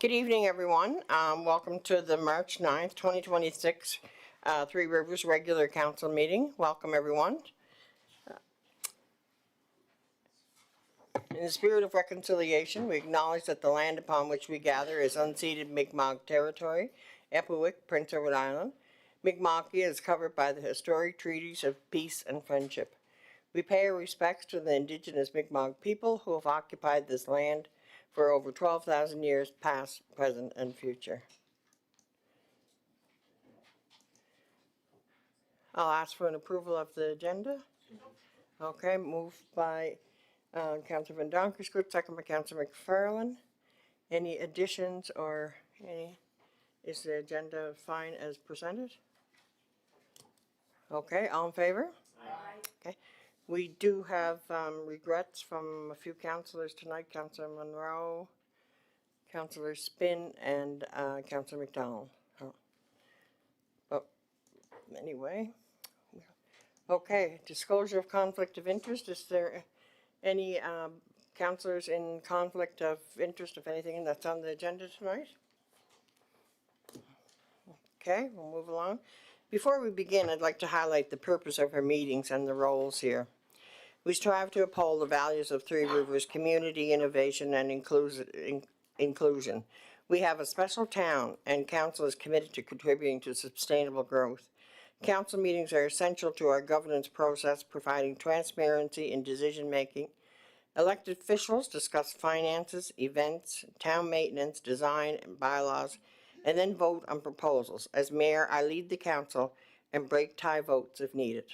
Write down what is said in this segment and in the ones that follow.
Good evening, everyone. Welcome to the March 9th, 2026 Three Rivers Regular Council meeting. Welcome, everyone. In the spirit of reconciliation, we acknowledge that the land upon which we gather is unceded Mi'kmaq territory, Epuwik, Prince Edward Island. Mi'kmaqi is covered by the historic treaties of peace and friendship. We pay our respects to the indigenous Mi'kmaq people who have occupied this land for over 12,000 years past, present, and future. I'll ask for an approval of the agenda. Okay, moved by Councillor Van Donkersgoed, second by Councillor McFarlane. Any additions or any? Is the agenda fine as presented? Okay, all in favor? Aye. Okay. We do have regrets from a few councillors tonight, Councillor Monroe, Councillor Spin, and Councillor McDonald. Oh. But anyway, okay, disclosure of conflict of interest. Is there any councillors in conflict of interest of anything that's on the agenda tonight? Okay, we'll move along. Before we begin, I'd like to highlight the purpose of our meetings and the roles here. We strive to uphold the values of Three Rivers: community, innovation, and inclusion. We have a special town, and council is committed to contributing to sustainable growth. Council meetings are essential to our governance process, providing transparency in decision-making. Elected officials discuss finances, events, town maintenance, design, and bylaws, and then vote on proposals. As mayor, I lead the council and break tie votes if needed.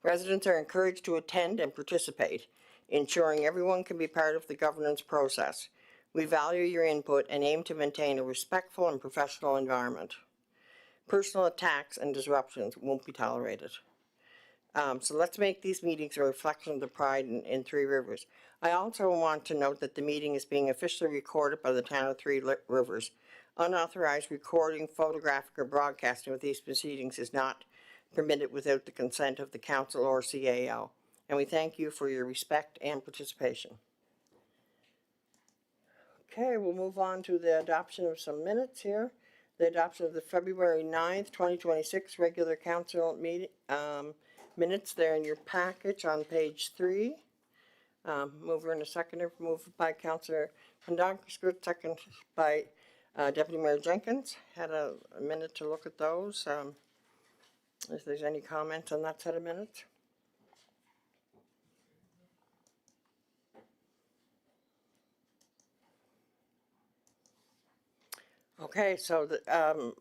Residents are encouraged to attend and participate, ensuring everyone can be part of the governance process. We value your input and aim to maintain a respectful and professional environment. Personal attacks and disruptions won't be tolerated. So let's make these meetings a reflection of the pride in Three Rivers. I also want to note that the meeting is being officially recorded by the town of Three Rivers. Unauthorized recording, photographic, or broadcasting of these proceedings is not permitted without the consent of the council or CAO. And we thank you for your respect and participation. Okay, we'll move on to the adoption of some minutes here. The adoption of the February 9th, 2026 regular council meeting minutes. They're in your package on page 3. Mover and a seconder, moved by Councillor Van Donkersgoed, second by Deputy Mayor Jenkins. Had a minute to look at those. If there's any comments on that set of minutes. Okay, so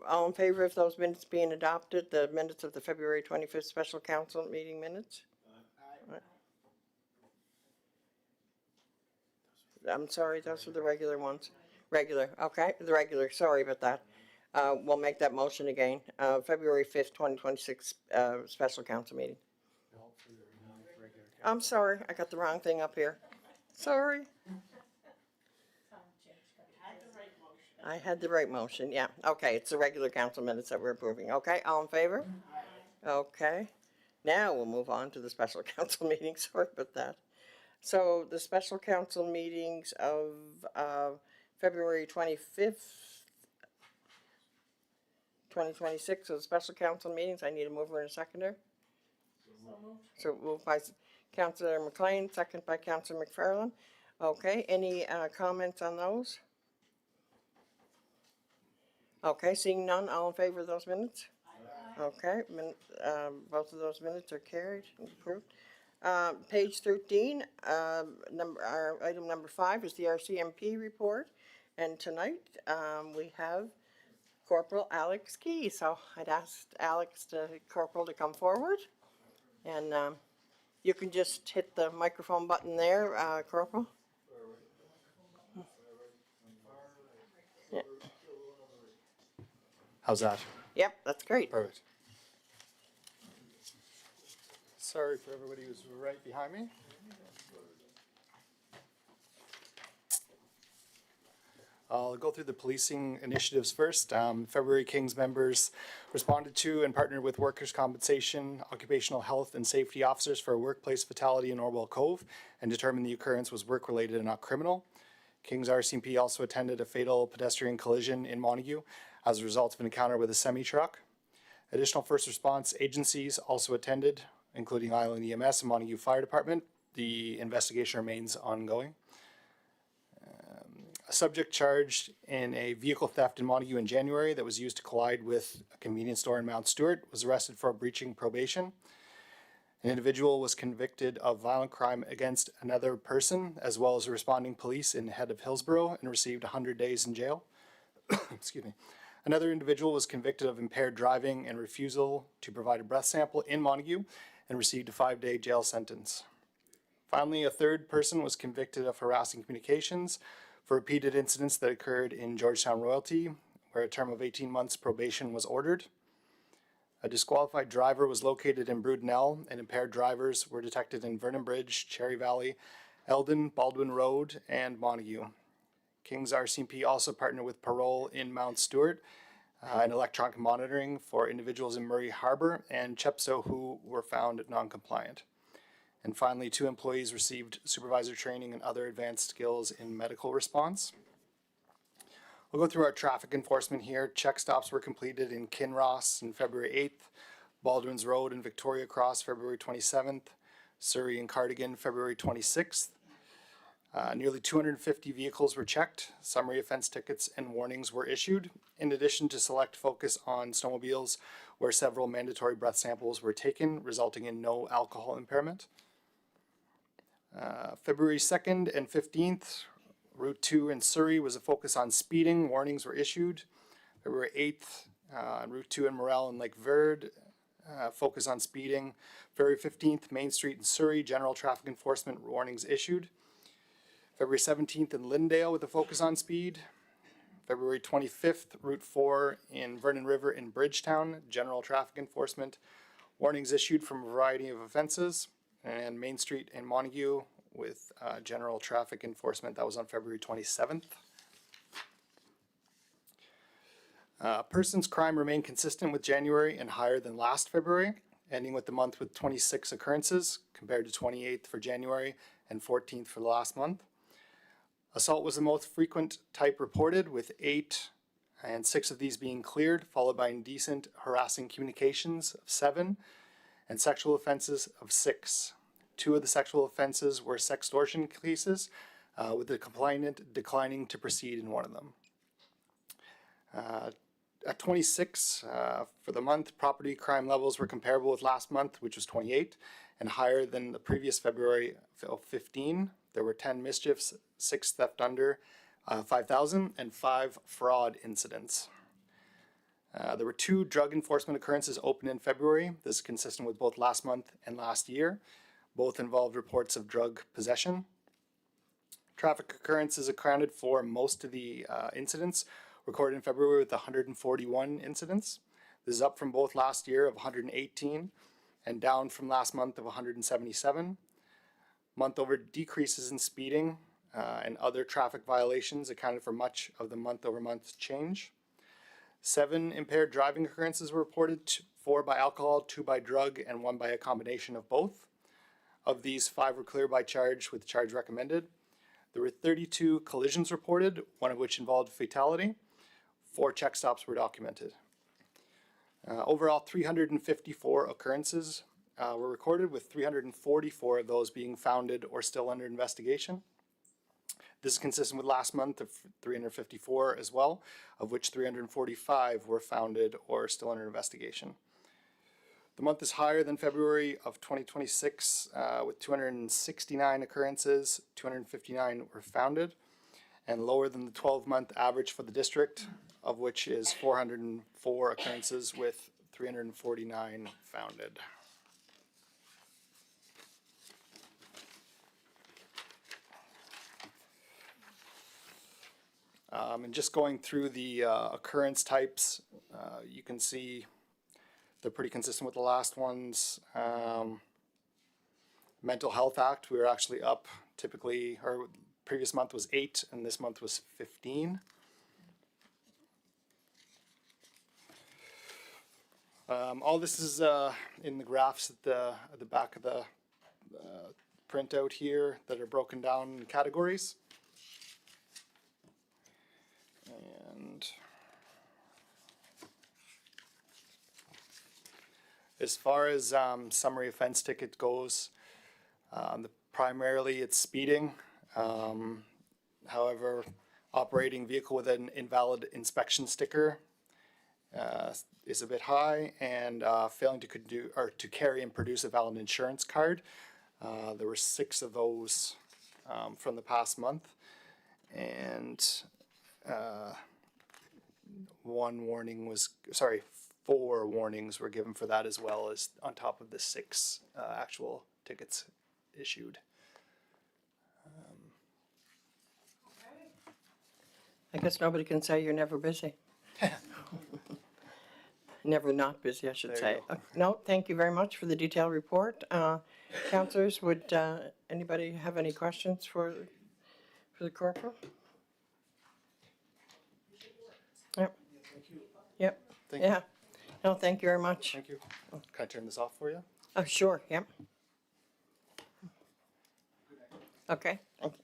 all in favor of those minutes being adopted, the minutes of the February 25th special council meeting minutes? Aye. I'm sorry, those are the regular ones. Regular, okay, the regular, sorry about that. We'll make that motion again. February 5th, 2026 special council meeting. I'm sorry, I got the wrong thing up here. Sorry. I had the right motion, yeah. Okay, it's the regular council minutes that we're approving. Okay, all in favor? Okay. Now we'll move on to the special council meeting. Sorry about that. So the special council meetings of February 25th, 2026, so the special council meetings, I need a mover and a seconder. So moved by Councillor McLean, second by Councillor McFarlane. Okay, any comments on those? Okay, seeing none, all in favor of those minutes? Aye. Okay, both of those minutes are carried and approved. Page 13, item number 5 is the RCMP report. And tonight we have Corporal Alex Key. So I'd asked Corporal to come forward. And you can just hit the microphone button there, Corporal. Yeah. How's that? Yep, that's great. Perfect. Sorry for everybody who's right behind me. I'll go through the policing initiatives first. February Kings members responded to and partnered with workers' compensation, occupational health, and safety officers for a workplace fatality in Orwell Cove and determined the occurrence was work-related and not criminal. King's RCMP also attended a fatal pedestrian collision in Montague as a result of an encounter with a semi-truck. Additional first response agencies also attended, including Island EMS and Montague Fire Department. The investigation remains ongoing. A subject charged in a vehicle theft in Montague in January that was used to collide with a convenience store in Mount Stewart was arrested for breaching probation. An individual was convicted of violent crime against another person, as well as responding police in Head of Hillsborough, and received 100 days in jail. Excuse me. Another individual was convicted of impaired driving and refusal to provide a breath sample in Montague and received a 5-day jail sentence. Finally, a third person was convicted of harassing communications for repeated incidents that occurred in Georgetown Royalty, where a term of 18 months probation was ordered. A disqualified driver was located in Brudenell, and impaired drivers were detected in Vernon Bridge, Cherry Valley, Eldon, Baldwin Road, and Montague. King's RCMP also partnered with Parole in Mount Stewart and electronic monitoring for individuals in Murray Harbor and Chepstow who were found non-compliant. And finally, 2 employees received supervisor training and other advanced skills in medical response. We'll go through our traffic enforcement here. Check stops were completed in Kinross on February 8th, Baldwin's Road and Victoria Cross February 27th, Surrey and Cardigan February 26th. Nearly 250 vehicles were checked, summary offense tickets and warnings were issued, in addition to select focus on snowmobiles where several mandatory breath samples were taken, resulting in no alcohol impairment. February 2nd and 15th, Route 2 in Surrey was a focus on speeding. Warnings were issued. February 8th, Route 2 in Morel and Lake Verde, focus on speeding. February 15th, Main Street in Surrey, general traffic enforcement warnings issued. February 17th in Lindale with a focus on speed. February 25th, Route 4 in Vernon River in Bridgetown, general traffic enforcement warnings issued from a variety of offenses. And Main Street in Montague with general traffic enforcement. That was on February 27th. Persons crime remained consistent with January and higher than last February, ending with the month with 26 occurrences compared to 28th for January and 14th for the last month. Assault was the most frequent type reported, with 8 and 6 of these being cleared, followed by indecent harassing communications of 7 and sexual offenses of 6. 2 of the sexual offenses were sextortion cases, with the complainant declining to proceed in one of them. At 26 for the month, property crime levels were comparable with last month, which was 28, and higher than the previous February of 15. There were 10 mischiefs, 6 theft under 5,000, and 5 fraud incidents. There were 2 drug enforcement occurrences opened in February. This is consistent with both last month and last year. Both involved reports of drug possession. Traffic occurrences accounted for most of the incidents recorded in February, with 141 incidents. This is up from both last year of 118 and down from last month of 177. Month-over decreases in speeding and other traffic violations accounted for much of the month-over-month change. 7 impaired driving occurrences were reported, 4 by alcohol, 2 by drug, and 1 by a combination of both. Of these, 5 were clear by charge, with charge recommended. There were 32 collisions reported, 1 of which involved fatality. 4 check stops were documented. Overall, 354 occurrences were recorded, with 344 of those being founded or still under investigation. This is consistent with last month of 354 as well, of which 345 were founded or still under investigation. The month is higher than February of 2026 with 269 occurrences, 259 were founded, and lower than the 12-month average for the district, of which is 404 occurrences with 349 founded. And just going through the occurrence types, you can see they're pretty consistent with the last ones. Mental Health Act, we were actually up typically, or previous month was 8 and this month was 15. All this is in the graphs at the back of the printout here that are broken down in categories. And as far as summary offense ticket goes, primarily it's speeding. However, operating vehicle with an invalid inspection sticker is a bit high, and failing to carry and produce a valid insurance card. There were 6 of those from the past month, and 4 warnings were given for that, as well as on top of the 6 actual tickets issued. I guess nobody can say you're never busy. Never not busy, I should There say. you go. No, thank you very much for the detailed report. Councillors, would anybody have any questions for the corporal? Yep. Yep. Thank you. Yeah. No, thank you very much. Thank you. Can I turn this off for you? Oh, sure, yep. Okay. Thank you.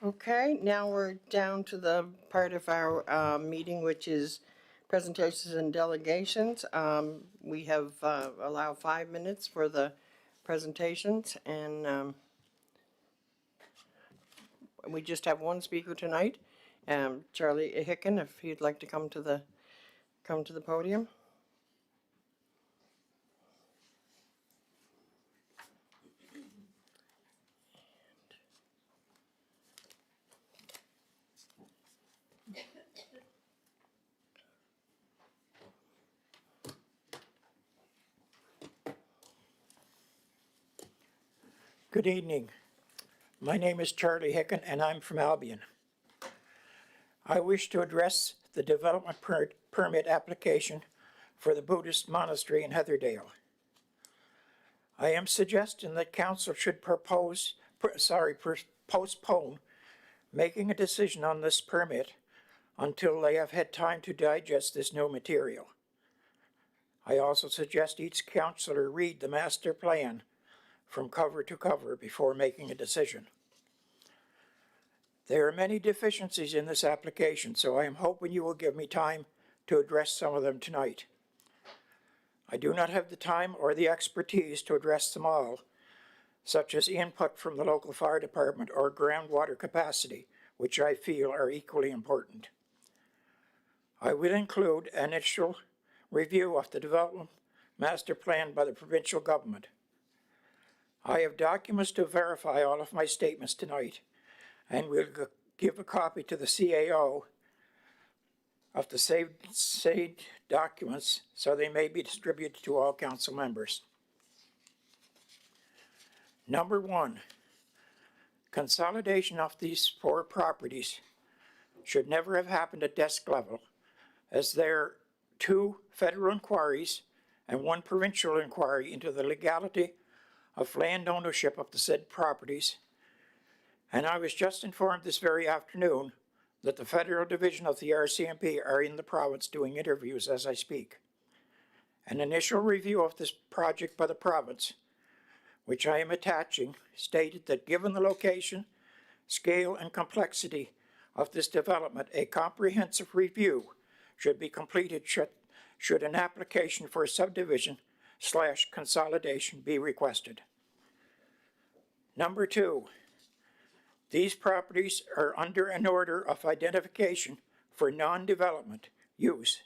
Okay, now we're down to the part of our meeting which is presentations and delegations. We have allowed 5 minutes for the presentations, and we just have one speaker tonight, Charlie Hicken, if he'd like to come to the podium. Good evening. My name is Charlie Hicken, and I'm from Albion. I wish to address the development permit application for the Buddhist monastery in Heatherdale. I am suggesting that council should postpone making a decision on this permit until they have had time to digest this new material. I also suggest each councillor read the master plan from cover to cover before making a decision. There are many deficiencies in this application, so I am hoping you will give me time to address some of them tonight. I do not have the time or the expertise to address them all, such as input from the local fire department or groundwater capacity, which I feel are equally important. I will include an initial review of the development master plan by the provincial government. I have documents to verify all of my statements tonight, and will give a copy to the CAO of the saved documents so they may be distributed to all council members. Number 1, consolidation of these 4 properties should never have happened at desk level, as there are 2 federal inquiries and 1 provincial inquiry into the legality of land ownership of the said properties, and I was just informed this very afternoon that the federal division of the RCMP are in the province doing interviews as I speak. An initial review of this project by the province, which I am attaching, stated that given the location, scale, and complexity of this development, a comprehensive review should be completed should an application for subdivision/consolidation be requested. Number 2, these properties are under an order of identification for non-development use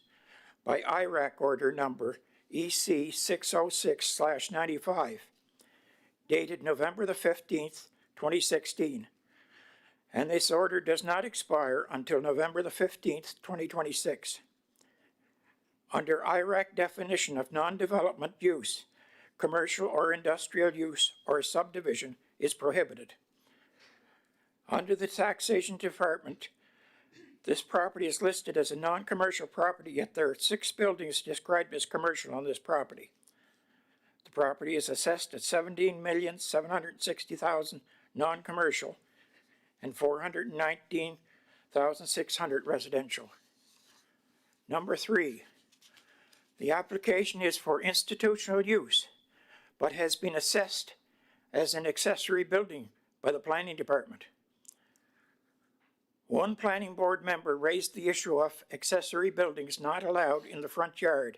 by IRAC order number EC 606/95, dated November the 15th, 2016. And this order does not expire until November the 15th, 2026. Under IRAC definition of non-development use, commercial or industrial use or subdivision is prohibited. Under the taxation department, this property is listed as a non-commercial property, yet there are 6 buildings described as commercial on this property. The property is assessed at $17,760,000 non-commercial and $419,600 residential. Number 3, the application is for institutional use, but has been assessed as an accessory building by the planning department. One planning board member raised the issue of accessory buildings not allowed in the front yard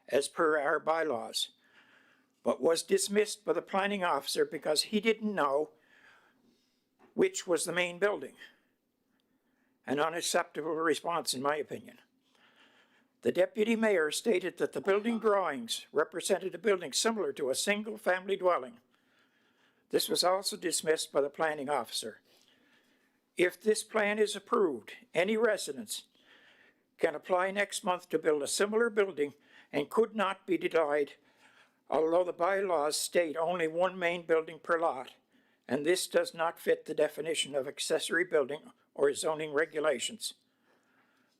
as per our bylaws, but was dismissed by the planning officer because he didn't know which was the main building. An unacceptable response, in my opinion. The deputy mayor stated that the building drawings represented a building similar to a single-family dwelling. This was also dismissed by the planning officer. If this plan is approved, any residents can apply next month to build a similar building and could not be denied, although the bylaws state only one main building per lot, and this does not fit the definition of accessory building or zoning regulations.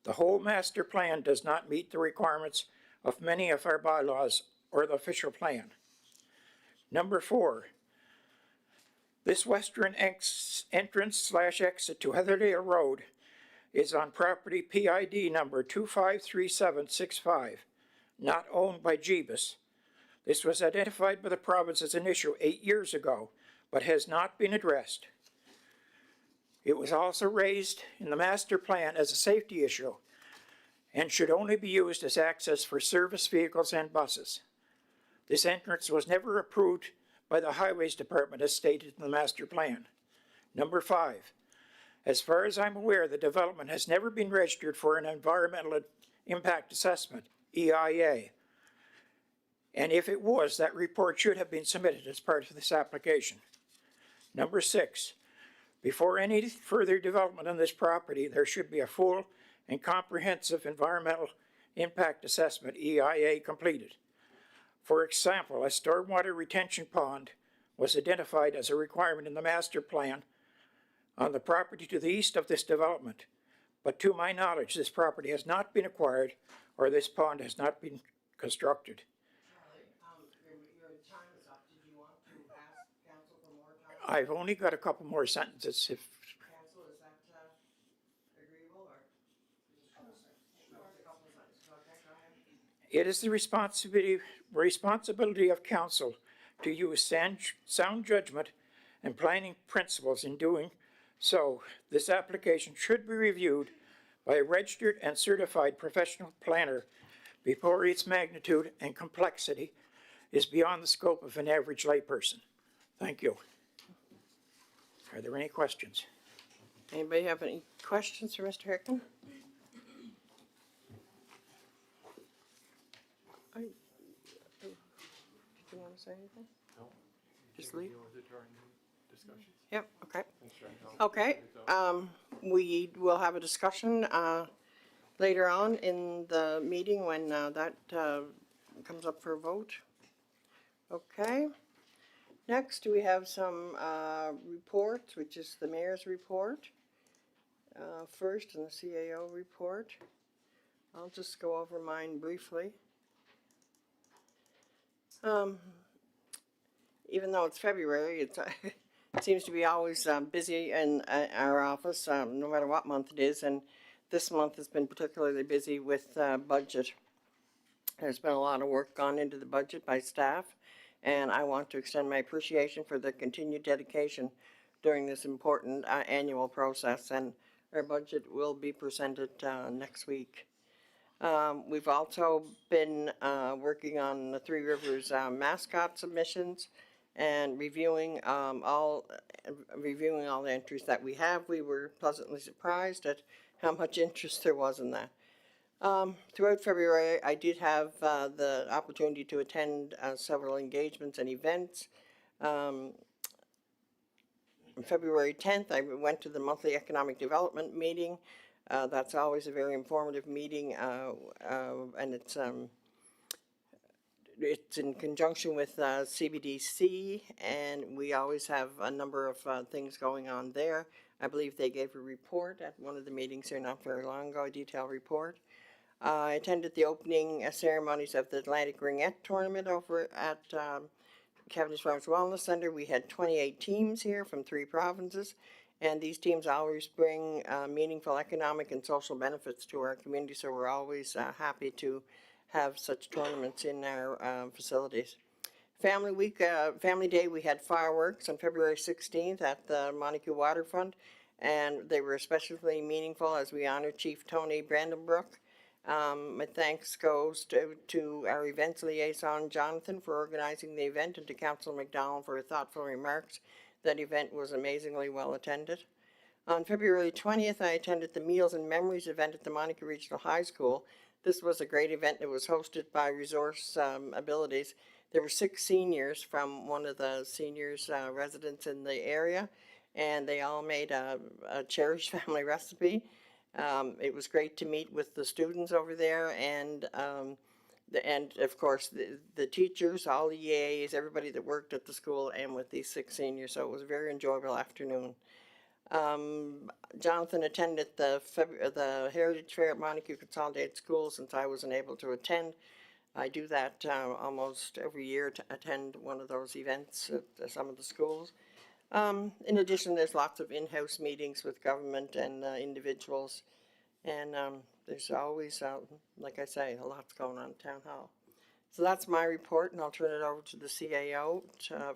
The whole master plan does not meet the requirements of many of our bylaws or the official plan. Number 4, this western entrance/exit to Heatherdale Road is on property PID number 253765, not owned by Jeebus. This was identified by the province as an issue 8 years ago, but has not been addressed. It was also raised in the master plan as a safety issue and should only be used as access for service vehicles and buses. This entrance was never approved by the Highways Department as stated in the master plan. Number 5, as far as I'm aware, the development has never been registered for an environmental impact assessment, EIA. And if it was, that report should have been submitted as part of this application. Number 6, before any further development on this property, there should be a full and comprehensive environmental impact assessment, EIA, completed. For example, a stormwater retention pond was identified as a requirement in the master plan on the property to the east of this development, but to my knowledge, this property has not been acquired or this pond has not been constructed. Your time is up. Did you want to ask council for more time? I've only got a couple more sentences. If Council, is that agreeable or? Just a couple of sentences. Okay, go ahead. it is the responsibility of council to use sound judgment and planning principles in doing so. This application should be reviewed by a registered and certified professional planner before its magnitude and complexity is beyond the scope of an average layperson. Thank you. Are there any questions? Anybody have any questions for Mr. Hickman? Did you want to say anything? No. Just leave? Discussion. Yep, okay. Okay, we will have a discussion, later on in the meeting when, that, comes up for a vote. Okay. Next, we have some, reports, which is the mayor's report. First, and the CAO report. I'll just go over mine briefly. Even though it's February, it's, it seems to be always busy in our office, no matter what month it is, and this month has been particularly busy with budget. There's been a lot of work gone into the budget by staff, and I want to extend my appreciation for their continued dedication during this important annual process, and our budget will be presented next week. We've also been working on the Three Rivers mascot submissions and reviewing all the entries that we have. We were pleasantly surprised at how much interest there was in that. Throughout February, I did have the opportunity to attend several engagements and events. On February 10th, I went to the monthly economic development meeting. That's always a very informative meeting, and it's in conjunction with CBDC, and we always have a number of things going on there. I believe they gave a report at one of the meetings here not very long ago, a detailed report. I attended the opening ceremonies of the Atlantic Ringette Tournament over at Cavendish Farms Wellness Center. We had 28 teams here from 3 provinces, and these teams always bring meaningful economic and social benefits to our community, so we're always happy to have such tournaments in our facilities. Family Week, Family Day, we had fireworks on February 16th at the Montague Waterfront, and they were especially meaningful as we honor Chief Tony Brandenbrook. My thanks goes to our events liaison, Jonathan, for organizing the event, and to Councilor McDonald for her thoughtful remarks. That event was amazingly well attended. On February 20th, I attended the Meals and Memories event at the Monica Regional High School. This was a great event that was hosted by Resource Abilities. There were 6 seniors from one of the seniors' residents in the area, and they all made a cherished family recipe. It was great to meet with the students over there, and of course the teachers, all the EAs, everybody that worked at the school, and with these 6 seniors. So it was a very enjoyable afternoon. Jonathan attended the Heritage Fair at Montague Consolidated Schools since I wasn't able to attend. I do that almost every year to attend one of those events at some of the schools. In addition, there's lots of in-house meetings with government and individuals, and there's always, like I say, a lot's going on in Town Hall. So that's my report, and I'll turn it over to the CAO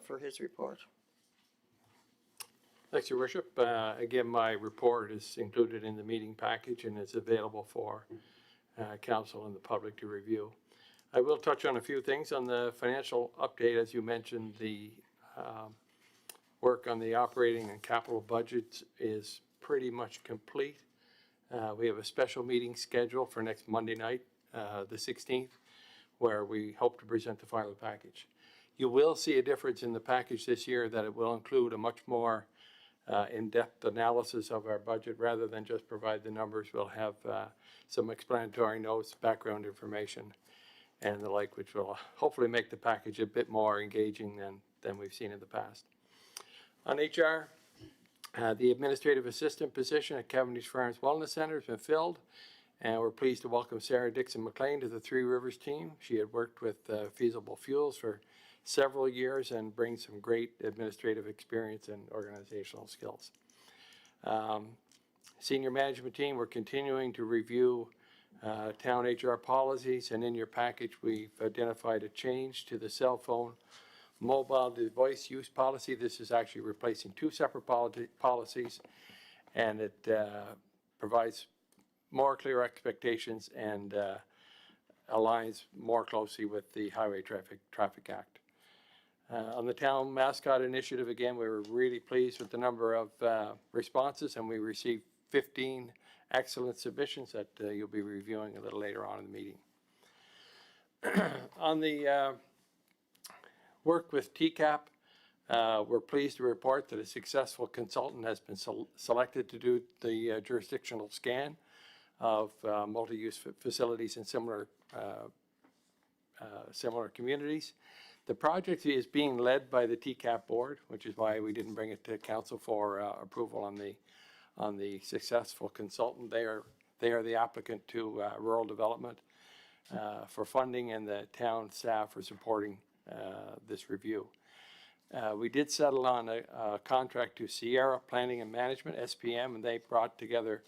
for his report. Thanks, Your Worship. Again, my report is included in the meeting package and is available for council and the public to review. I will touch on a few things on the financial update. As you mentioned, the work on the operating and capital budgets is pretty much complete. We have a special meeting scheduled for next Monday night, the 16th, where we hope to present the final package. You will see a difference in the package this year, that it will include a much more in-depth analysis of our budget. Rather than just provide the numbers, we'll have some explanatory notes, background information, and the like, which will hopefully make the package a bit more engaging than we've seen in the past. On HR, the administrative assistant position at Cavendish Farms Wellness Center has been filled, and we're pleased to welcome Sarah Dixon-McLean to the Three Rivers team. She had worked with Feasible Fuels for several years and brings some great administrative experience and organizational skills. Senior management team, we're continuing to review town HR policies, and in your package we've identified a change to the cell phone mobile device use policy. This is actually replacing 2 separate policies, and it provides more clear expectations and aligns more closely with the Highway Traffic Act. On the town mascot initiative, again, we were really pleased with the number of responses, and we received 15 excellent submissions that you'll be reviewing a little later on in the meeting. On the work with TCAP, we're pleased to report that a successful consultant has been selected to do the jurisdictional scan of multi-use facilities in similar communities. The project is being led by the TCAP board, which is why we didn't bring it to council for approval on the successful consultant. They are the applicant to rural development for funding, and the town staff for supporting this review. We did settle on a contract to Sierra Planning and Management, SPM, and they brought together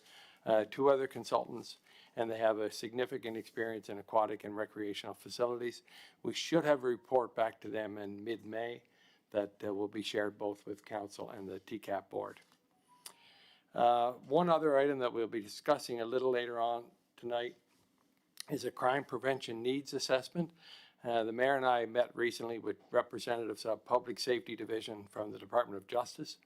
2 other consultants, and they have a significant experience in aquatic and recreational facilities. We should have a report back to them in mid-May that will be shared both with council and the TCAP board. One other item that we'll be discussing a little later on tonight is a crime prevention needs assessment. The mayor and I met recently with representatives of Public Safety Division from the Department of Justice.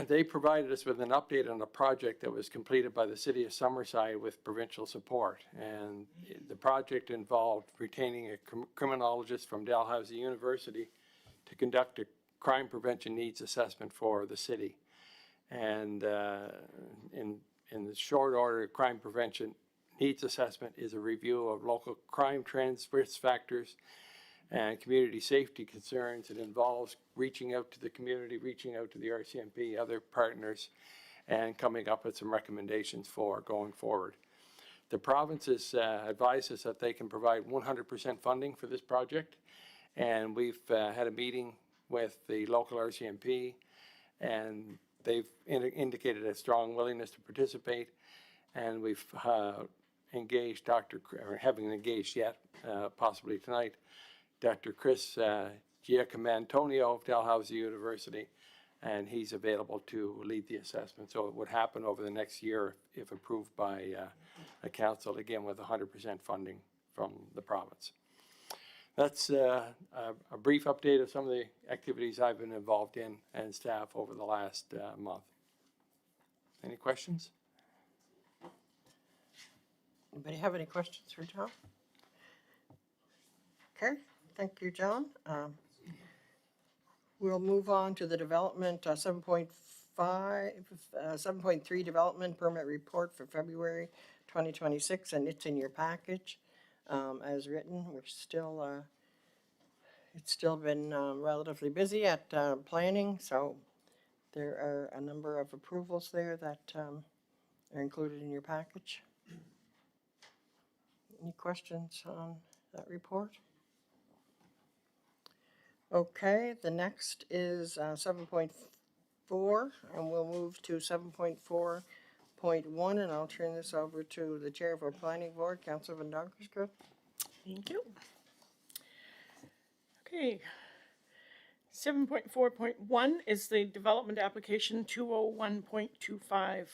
They provided us with an update on a project that was completed by the city of Summerside with provincial support. And the project involved retaining a criminologist from Dalhousie University to conduct a crime prevention needs assessment for the city. And in the short order, crime prevention needs assessment is a review of local crime trends, risk factors, and community safety concerns. It involves reaching out to the community, reaching out to the RCMP, other partners, and coming up with some recommendations for going forward. The province has advised us that they can provide 100% funding for this project, and we've had a meeting with the local RCMP, and they've indicated a strong willingness to participate, and we've engaged or haven't engaged yet, possibly tonight, Dr. Chris Giacomantonio of Dalhousie University and he's available to lead the assessment. So it would happen over the next year if approved by a council, again with 100% funding from the province. That's a brief update of some of the activities I've been involved in and staff over the last month. Any questions? Anybody have any questions for John? Okay, thank you, John. We'll move on to the development, 7.3 development permit report for February 2026, and it's in your package as written. We're still, it's still been relatively busy at planning, so there are a number of approvals there that are included in your package. Any questions on that report? Okay, the next is 7.4, and we'll move to 7.4.1, and I'll turn this over to the Chair of our Planning Board, Councillor Van Donkersgoed. Thank you. Okay. 7.4.1 is the development application 201.25.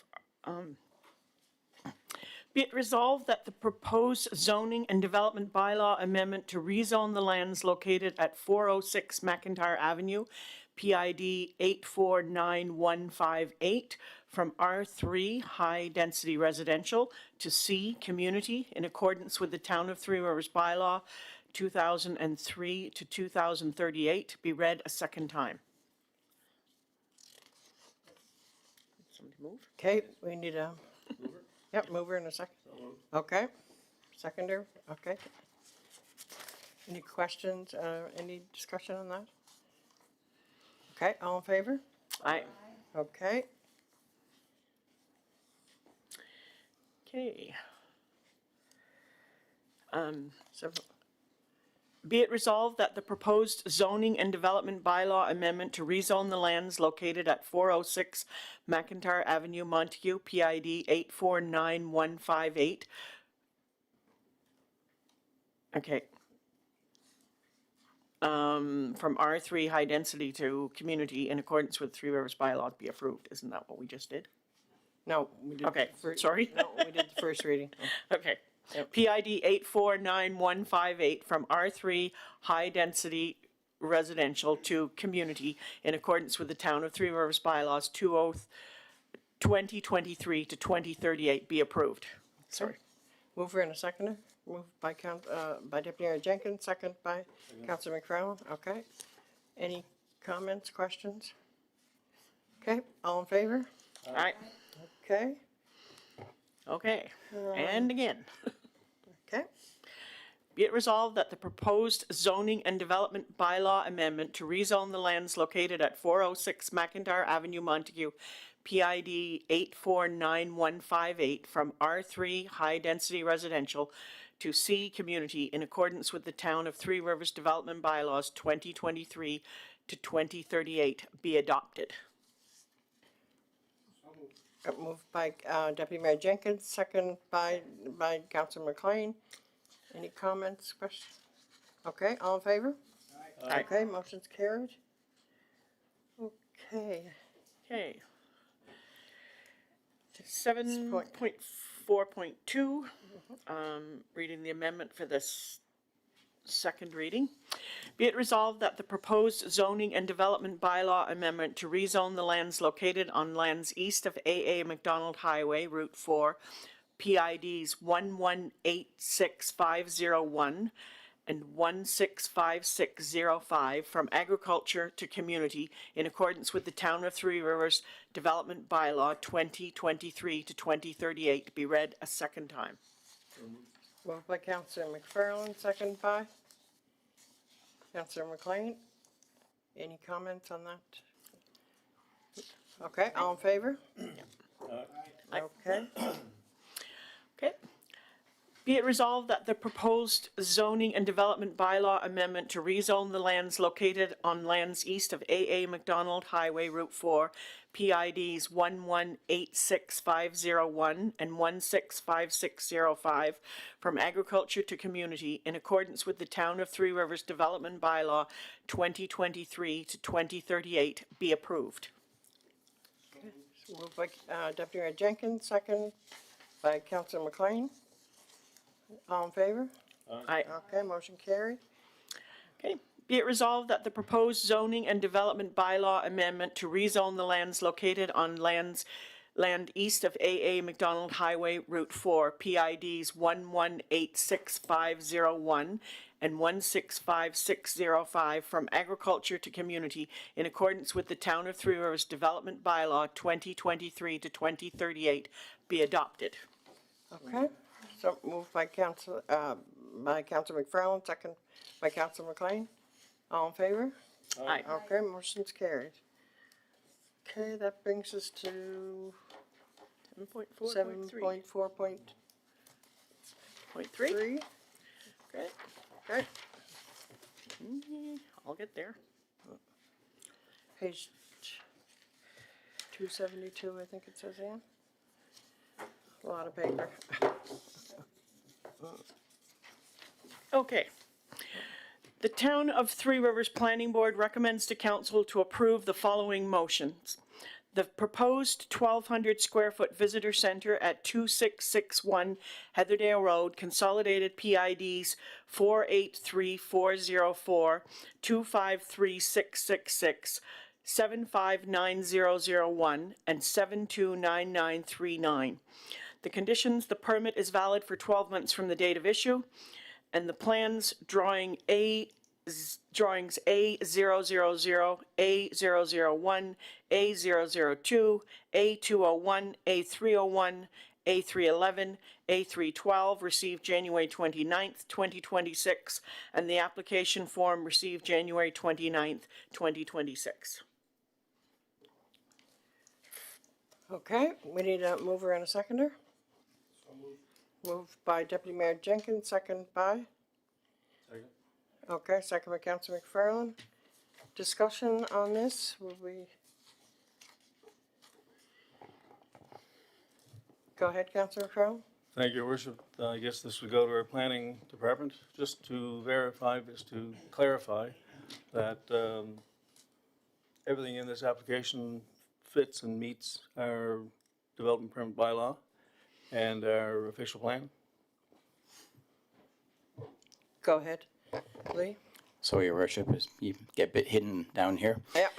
Be it resolved that the proposed zoning and development bylaw amendment to rezone the lands located at 406 McIntyre Avenue, PID 849158, from R3 High Density Residential to C Community in accordance with the Town of Three Rivers bylaw 2003 to 2038 be read a second time. Somebody move? Okay, we need a, yep, mover in a second. Okay, seconder, okay. Any questions, any discussion on that? Okay, all in favor? Aye. Okay, Okay. so, Be it resolved that the proposed zoning and development bylaw amendment to rezone the lands located at 406 McIntyre Avenue, Montague, PID 849158. Okay. From R3 high density to community in accordance with Three Rivers bylaw be approved. Isn't that what we just did? no, we did. Okay, sorry. No, we did the first reading. Okay. Yep. PID 849158 from R3 high density residential to community in accordance with the Town of Three Rivers bylaws 2023 to 2038 be approved. Sorry. Mover and a seconder, moved by by Deputy Mayor Jenkins, second by Councillor McFarland, okay. Any comments, questions? Okay, all in favor? All right. Okay, Okay. And again. okay, Be it resolved that the proposed zoning and development bylaw amendment to rezone the lands located at 406 McIntyre Avenue, Montague, PID 849158 from R3 High Density Residential to C Community in accordance with the Town of Three Rivers Development Bylaws 2023 to 2038 be adopted. moved by Deputy Mayor Jenkins, second by Councillor McLean. Any comments, questions? Okay, all in favor? Aye. Okay, motion's carried. Okay, Okay. 7.4.2, reading the amendment for this second reading. Be it resolved that the proposed zoning and development bylaw amendment to rezone the lands located on lands east of AA McDonald Highway, Route 4, PIDs 1186501 and 165605 from agriculture to community in accordance with the Town of Three Rivers Development Bylaw 2023 to 2038 be read a second time. moved by Councillor McFarland, second by Councillor McLean. Any comments on that? Okay, all in favor? Okay, Okay. Be it resolved that the proposed zoning and development bylaw amendment to rezone the lands located on lands east of AA McDonald Highway, Route 4, PIDs 1186501 and 165605 from agriculture to community in accordance with the Town of Three Rivers Development Bylaw 2023 to 2038 be approved. Moved by Deputy Mayor Jenkins, second by Councilor McLean. All in favor? Aye. Okay, motion carried. Okay. Be it resolved that the proposed zoning and development bylaw amendment to rezone the lands located on land east of AA McDonald Highway Route 4, PIDs 1186501 and 165605 from agriculture to community in accordance with the Town of Three Rivers Development Bylaw 2023 to 2038 be adopted. Okay, so moved by Councilor McFarland, second by Councilor McLean. All in favor? Aye. Okay, motion's carried. Okay, that brings us to 7.4.3. Okay. Okay, I'll get there. page 272, I think it says, Ann. A lot of paper. Okay. The Town of Three Rivers Planning Board recommends to council to approve the following motions. The proposed 1,200 square foot visitor center at 2661 Heatherdale Road, consolidated PIDs 483404, 253666, 759001, and 729939. The conditions: the permit is valid for 12 months from the date of issue, and the plans drawings A000, A001, A002, A201, A301, A311, A312 received January 29th, 2026, and the application form received January 29th, 2026. Okay, we need a mover and a seconder. Moved by Deputy Mayor Jenkins, second by? Second. Okay, second by Councilor McFarland. Discussion on this, will we? Go ahead, Councilor McFarland. Thank you, Your Worship. I guess this would go to our planning department, just to verify, just to clarify that everything in this application fits and meets our development permit bylaw and our official plan. Go ahead, Lee. So, Your Worship, you get a bit hidden down here. Yep.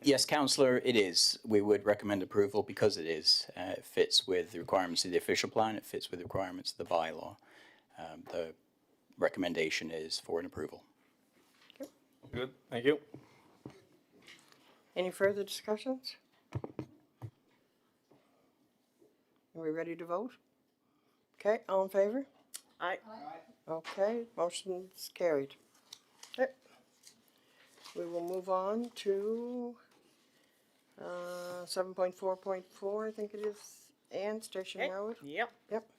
Yes, Councillor, it is. We would recommend approval because it is. It fits with the requirements of the official plan. It fits with the requirements of the bylaw. The recommendation is for an approval. Good, thank you. Any further discussions? Are we ready to vote? Okay, all in favor? Aye. Okay, motion's carried. Okay. We will move on to 7.4.4, I think it is, Ann, Station Okay. Road. Yep. Yep.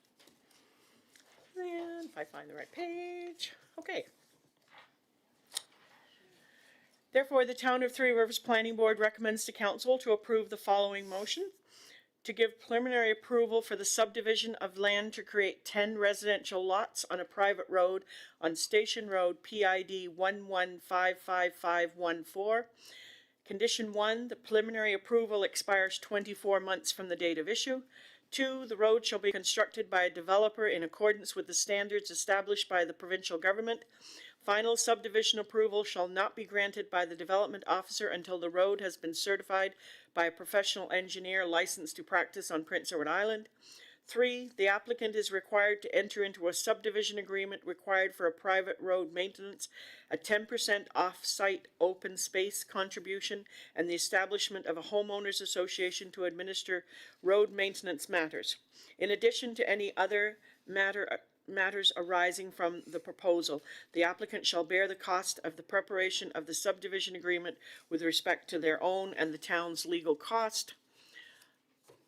And if I find the right page, okay. Therefore, the Town of Three Rivers Planning Board recommends to council to approve the following motion: to give preliminary approval for the subdivision of land to create 10 residential lots on a private road on Station Road, PID 1155514. Condition 1, the preliminary approval expires 24 months from the date of issue. 2, the road shall be constructed by a developer in accordance with the standards established by the provincial government. Final subdivision approval shall not be granted by the development officer until the road has been certified by a professional engineer licensed to practice on Prince Edward Island. 3, the applicant is required to enter into a subdivision agreement required for a private road maintenance, a 10% off-site open space contribution, and the establishment of a homeowners association to administer road maintenance matters. In addition to any other matters arising from the proposal, the applicant shall bear the cost of the preparation of the subdivision agreement with respect to their own and the town's legal cost.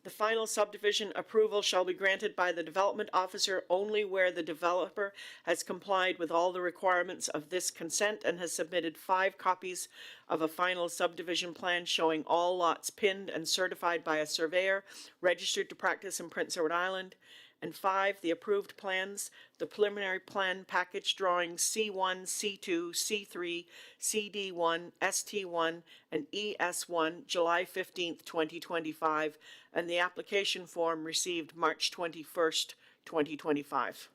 The final subdivision approval shall be granted by the development officer only where the developer has complied with all the requirements of this consent and has submitted 5 copies of a final subdivision plan showing all lots pinned and certified by a surveyor registered to practice in Prince Edward Island, And 5, the approved plans, the preliminary plan package drawings C1, C2, C3, CD1, ST1, and ES1, July 15th, 2025, and the application form received March 21st, 2025.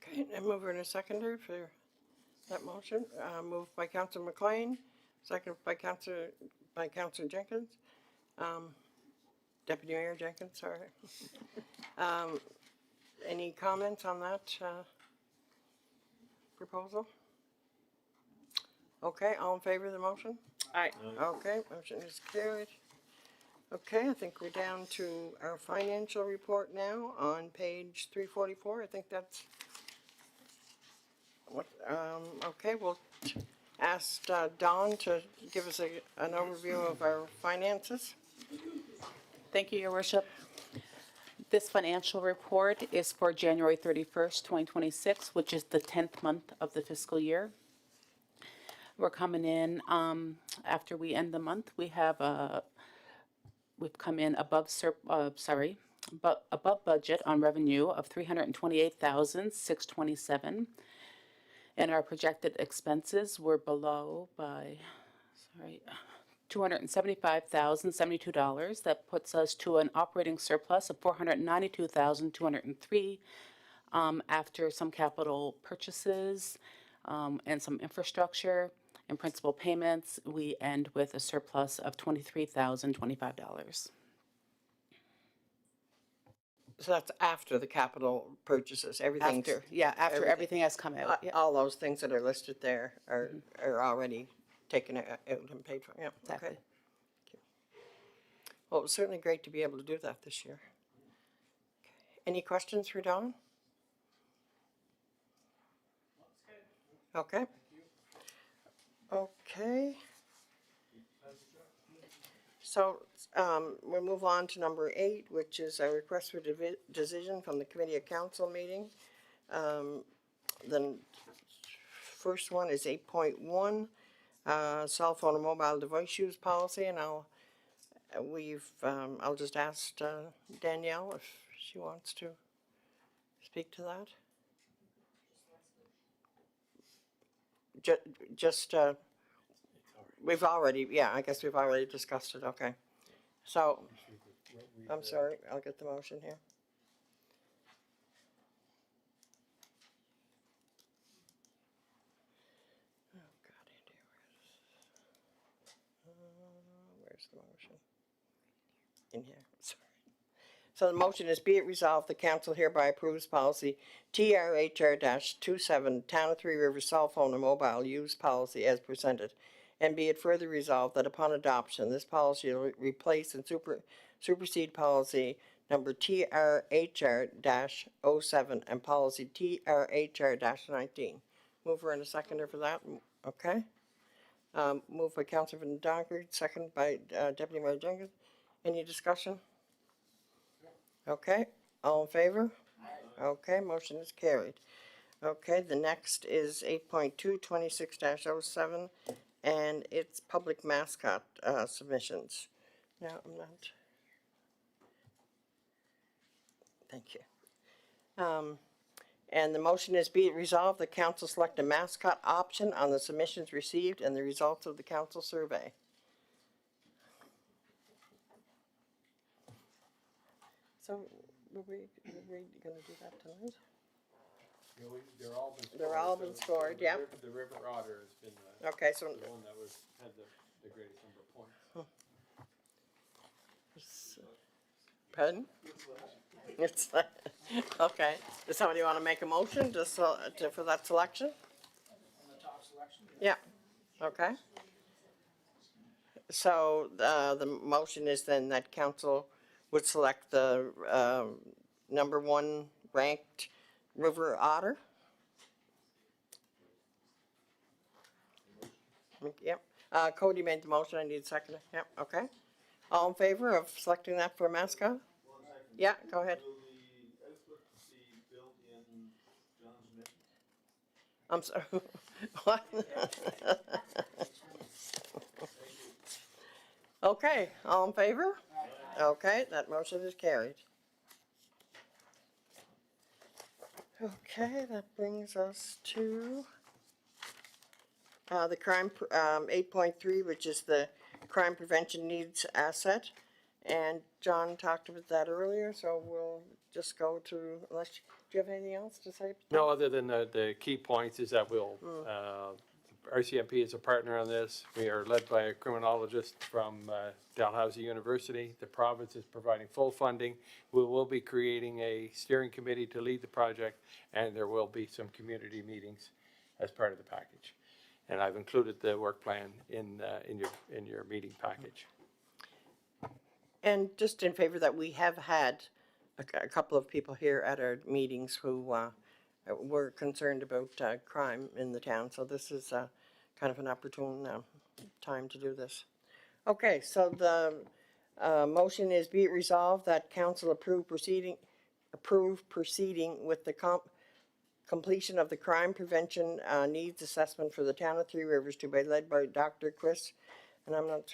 Okay, and mover and a seconder for that motion. Moved by Councilor McLean, seconded by Councilor Jenkins. Deputy Mayor Jenkins, sorry. Any comments on that proposal? Okay, all in favor of the motion? Aye. Okay, motion is carried. Okay, I think we're down to our financial report now on page 344. I think that's what, okay, we'll ask Dawn to give us an overview of our finances. Thank you, Your Worship. This financial report is for January 31st, 2026, which is the 10th month of the fiscal year. We're coming in, after we end the month, we've come in above budget on revenue of $328,627. And our projected expenses were below by, $275,072. That puts us to an operating surplus of $492,203 after some capital purchases and some infrastructure and principal payments. We end with a surplus of $23,025. So that's after the capital purchases, everything's. After everything has come out. Yeah. All those things that are listed there are already taken out and paid for, yeah, Exactly. okay. Well, it was certainly great to be able to do that this year. Any questions for Dawn? Okay. Okay. So, we'll move on to number 8, which is a request for decision from the Committee of Council meeting. The first one is 8.1, cell phone and mobile device use policy, and I'll just ask Danielle if she wants to speak to that. We've already, I guess we've already discussed it, okay. So, I'm sorry, I'll get the motion here. Oh, God, Andy, where's the motion? In here, sorry. So the motion is, be it resolved, the council hereby approves policy TRHR-27, Town of Three Rivers cell phone and mobile use policy as presented. And be it further resolved that upon adoption, this policy will replace and supersede policy number TRHR-07 and policy TRHR-19. Mover and a seconder for that, okay? Moved by Councilor Van Donkert, second by Deputy Mayor Jenkins. Any discussion? Okay, all in favor? Okay, motion is carried. Okay, the next is 8.2, 26-07. And it's public mascot submissions. Now, I'm not. Thank you. And the motion is, be it resolved, the council select a mascot option on the submissions received and the results of the council survey. So, were we gonna do that tonight? Yeah, they're all been scored. They're all been scored, yeah. The River Otter has been Okay, so. the one that had the greatest number of points. Pardon? It's okay. Does somebody want to make a motion for that selection? On the top selection? Yeah, okay. So the motion is then that council would select the number 1 ranked River Otter. Yep. Cody made the motion. I need a second. Yep. Okay. All in favor of selecting that for a mascot? Yeah. Go ahead. Will the output be built in John's mission? I'm sorry. What? Okay. All in favor? Okay. That motion is carried. Okay, that brings us to the crime, 8.3, which is the crime prevention needs asset. And John talked about that earlier, so we'll just go to, unless, do you have anything else to say? No, other than the key points is that we'll, RCMP is a partner on this. We are led by a criminologist from Dalhousie University. The province is providing full funding. We will be creating a steering committee to lead the project, and there will be some community meetings as part of the package. And I've included the work plan in your meeting package. And just in favor that we have had a couple of people here at our meetings who were concerned about crime in the town, so this is kind of an opportune time to do this. Okay, so the motion is, be it resolved that council approve proceeding with the completion of the crime prevention needs assessment for the town of Three Rivers to be led by Dr. Chris, and I'm not,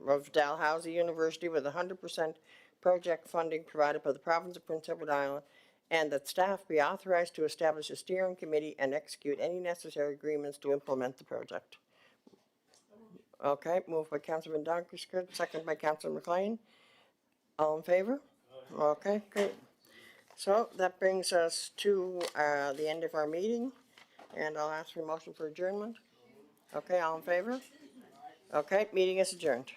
of Dalhousie University, with 100% project funding provided by the province of Prince Edward Island, and that staff be authorized to establish a steering committee and execute any necessary agreements to implement the project. Okay, moved by Councilman Donkersgood, second by Councilor McLean. All in favor? Okay, great. So that brings us to the end of our meeting, and I'll ask for a motion for adjournment. Okay, all in favor? Okay, meeting is adjourned.